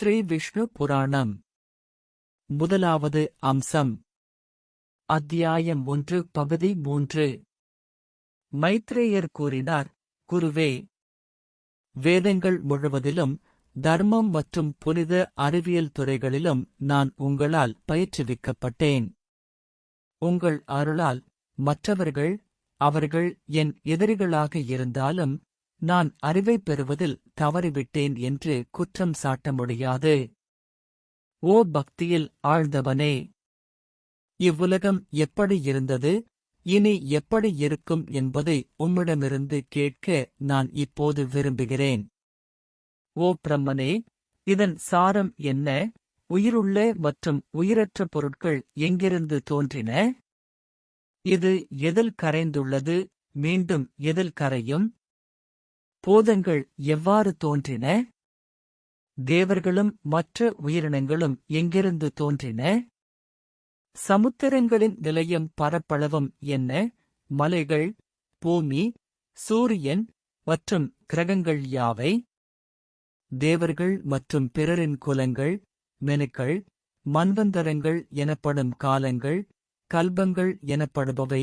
ஸ்ரீ விஷ்ணு புராணம் முதலாவது அம்சம். அத்தியாயம் 1 பகுதி 3. மைத்ரேயர் கூறினார், குருவே, வேதங்கள் முழுவதிலும் தர்மம் மற்றும் புனித அறிவியல் துறைகளிலும் நான் உங்களால் பயிற்றுவிக்கப்பட்டேன். உங்கள் அருளால் மற்றவர்கள், அவர்கள் என் எதிரிகளாக இருந்தாலும், நான் அறிவைப் பெறுவதில் தவறிவிட்டேன் என்று குற்றம் சாட்ட முடியாது. ஓ பக்தியில் ஆழ்ந்தவனே, இவ்வுலகம் எப்படி இருந்தது, இனி எப்படி இருக்கும் என்பதை உம்மிடமிருந்து கேட்க நான் இப்போது விரும்புகிறேன். ஓ பிரம்மனே, இதன் சாரம் என்ன? உயிருள்ள மற்றும் உயிரற்ற பொருட்கள் எங்கிருந்து தோன்றின? இது எதில் கரைந்துள்ளது, மீண்டும் எதில் கரையும்? பூதங்கள் எவ்வாறு தோன்றின? தேவர்களும் மற்ற உயிரினங்களும் எங்கிருந்து தோன்றின? சமுத்திரங்களின் நிலையம் பரப்பளவும் என்ன? மலைகள், பூமி, சூரியன் மற்றும் கிரகங்கள் யாவை? தேவர்கள் மற்றும் பிறரின் குலங்கள், மெனுக்கள், மன்வந்தரங்கள் எனப்படும் காலங்கள், கல்பங்கள் எனப்படுபவை,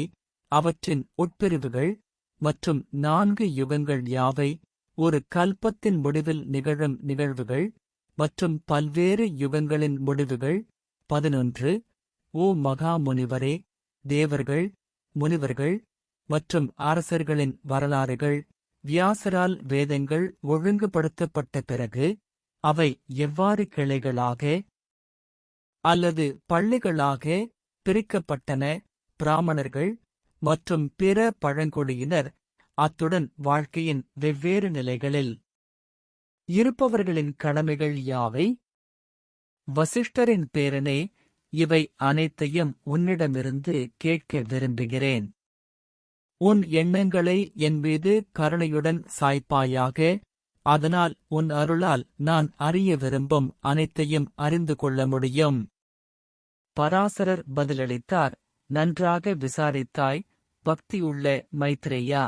அவற்றின் உட்பிரிவுகள் மற்றும் 4 யுகங்கள் யாவை? ஒரு கல்பத்தின் முடிவில் நிகழும் நிகழ்வுகள் மற்றும் பல்வேறு யுகங்களின் முடிவுகள் 11. ஓ மகா முனிவரே, தேவர்கள், முனிவர்கள் மற்றும் அரசர்களின் வரலாறுகள் வியாசரால் வேதங்கள் ஒழுங்குபடுத்தப்பட்ட பிறகு அவை எவ்வாறு கிளைகளாக அல்லது பள்ளிகளாக பிரிக்கப்பட்டன? பிராமணர்கள் மற்றும் பிற பழங்குடியினர், அத்துடன் வாழ்க்கையின் வெவ்வேறு நிலைகளில் இருப்பவர்களின் கடமைகள் யாவை? வசிஷ்டரின் பேரனே, இவை அனைத்தையும் உன்னிடமிருந்து கேட்க விரும்புகிறேன். உன் எண்ணங்களை என் மீது கருணையுடன் சாய்ப்பாயாக, அதனால் உன் அருளால் நான் அறிய விரும்பும் அனைத்தையும் அறிந்து கொள்ள முடியும். பராசரர் பதிலளித்தார், நன்றாக விசாரித்தாய், பக்தியுள்ள மைத்ரேயா.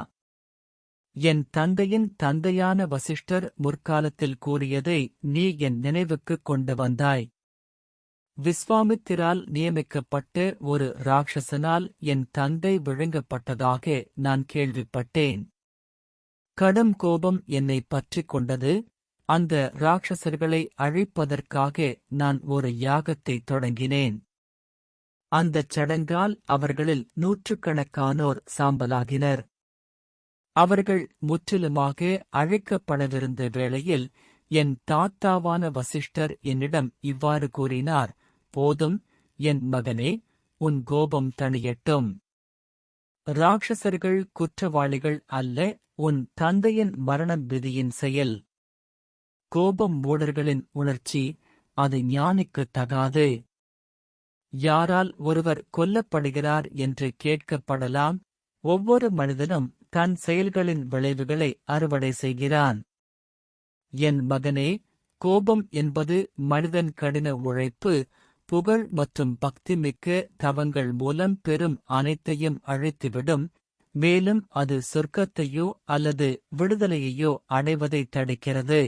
என் தந்தையின் தந்தையான வசிஷ்டர் முற்காலத்தில் கூறியதை நீ என் நினைவுக்குக் கொண்டு வந்தாய். விஸ்வாமித்திரால் நியமிக்கப்பட்ட ஒரு ராட்சசனால் என் தந்தை விழுங்கப்பட்டதாக நான் கேள்விப்பட்டேன். கடும் கோபம் என்னை பற்றிக் கொண்டது. அந்த ராட்சசர்களை அழிப்பதற்காக நான் ஒரு யாகத்தை தொடங்கினேன். அந்தச் சடங்கால் அவர்களில் 100கணக்கானோர் சாம்பலாகினர். அவர்கள் முற்றிலுமாக அழிக்கப்படவிருந்த வேளையில் என் தாத்தாவான வசிஷ்டர் என்னிடம் இவ்வாறு கூறினார், போதும், என் மகனே, உன் கோபம் தணியட்டும். ராட்சசர்கள் குற்றவாளிகள் அல்ல, உன் தந்தையின் மரணம் விதியின் செயல். கோபம் மூடர்களின் உணர்ச்சி, அது ஞானிக்குத் தகாது. யாரால் ஒருவர் கொல்லப்படுகிறார் என்று கேட்கப்படலாம். ஒவ்வொரு மனிதனும் தன் செயல்களின் விளைவுகளை அறுவடை செய்கிறான். என் மகனே, கோபம் என்பது மனிதன் கடின உழைப்பு, புகழ் மற்றும் பக்திமிக்க தவங்கள் மூலம் பெறும் அனைத்தையும் அழித்துவிடும். மேலும் அது சொர்க்கத்தையோ அல்லது விடுதலையையோ அடைவதை தடுக்கிறது.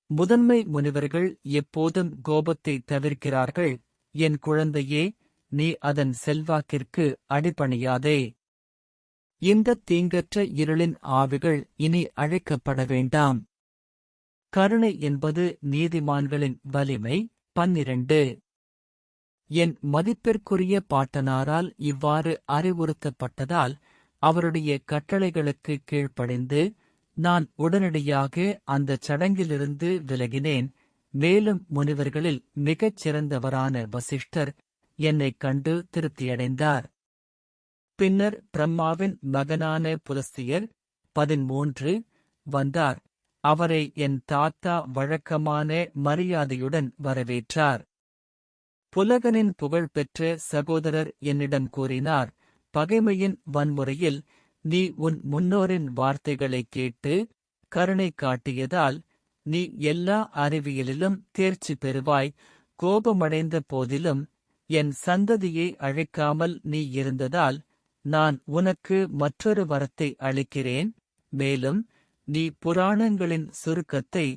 முதன்மை முனிவர்கள் எப்போதும் கோபத்தை தவிர்க்கிறார்கள். என் குழந்தையே, நீ அதன் செல்வாக்கிற்கு அடிபணியாதே. இந்த தீங்கற்ற இருளின் ஆவிகள் இனி அழைக்கப்பட வேண்டாம். கருணை என்பது நீதிமான்களின் வலிமை. 12. என் மதிப்பிற்குரிய பாட்டனாரால் இவ்வாறு அறிவுறுத்தப்பட்டதால் அவருடைய கட்டளைகளுக்கு கீழ்ப்படிந்து நான் உடனடியாக அந்தச் சடங்கிலிருந்து விலகினேன். மேலும் முனிவர்களில் மிகச் சிறந்தவரான வசிஷ்டர் என்னைக் கண்டு திருப்தியடைந்தார். பின்னர் பிரம்மாவின் மகனான புலஸ்தியர் 13 வந்தார். அவரை என் தாத்தா வழக்கமான மரியாதையுடன் வரவேற்றார். புலகனின் புகழ்பெற்ற சகோதரர் என்னிடம் கூறினார், பகைமையின் வன்முறையில் நீ உன் முன்னோரின் வார்த்தைகளைக் கேட்டு கருணை காட்டியதால் நீ எல்லா அறிவியலிலும் தேர்ச்சி பெறுவாய். கோபமடைந்த போதிலும் என் சந்ததியை அழிக்காமல் நீ இருந்ததால் நான் உனக்கு மற்றொரு வரத்தை அளிக்கிறேன். மேலும் நீ புராணங்களின் சுருக்கத்தை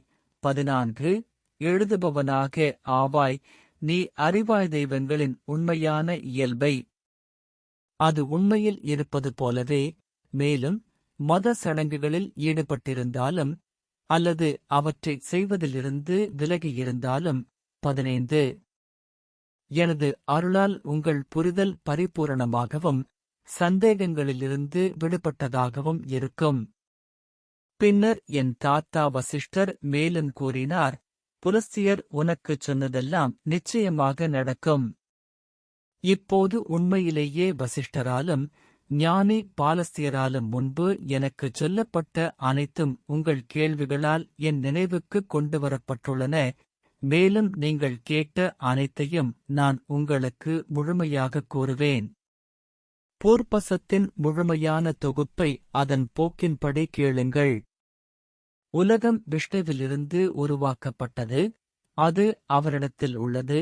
14 எழுதுபவனாக ஆவாய். நீ அறிவாய் தெய்வங்களின் உண்மையான இயல்பை. அது உண்மையில் இருப்பது போலவே, மேலும் மத சடங்குகளில் ஈடுபட்டிருந்தாலும் அல்லது அவற்றைச் செய்வதிலிருந்து விலகியிருந்தாலும். 15 எனது அருளால் உங்கள் புரிதல் பரிபூரணமாகவும் சந்தேகங்களிலிருந்து விடுபட்டதாகவும் இருக்கும். பின்னர் என் தாத்தா வசிஷ்டர் மேலும் கூறினார், புலஸ்தியர் உனக்குச் சொன்னதெல்லாம் நிச்சயமாக நடக்கும். இப்போது உண்மையிலேயே வசிஷ்டராலும் ஞானி பாலஸ்தியராலும் முன்பு எனக்குச் சொல்லப்பட்ட அனைத்தும் உங்கள் கேள்விகளால் என் நினைவுக்குக் கொண்டுவரப்பட்டுள்ளன. மேலும் நீங்கள் கேட்ட அனைத்தையும் நான் உங்களுக்கு முழுமையாகக் கூறுவேன். பூர்ப்பசத்தின் முழுமையான தொகுப்பை அதன் போக்கின்படி கேளுங்கள். உலகம் விஷ்ணுவிலிருந்து உருவாக்கப்பட்டது. அது அவரிடத்தில் உள்ளது.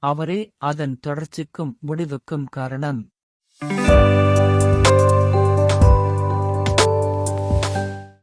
அவரே அதன் தொடர்ச்சிக்கும் முடிவுக்கும் காரணம்.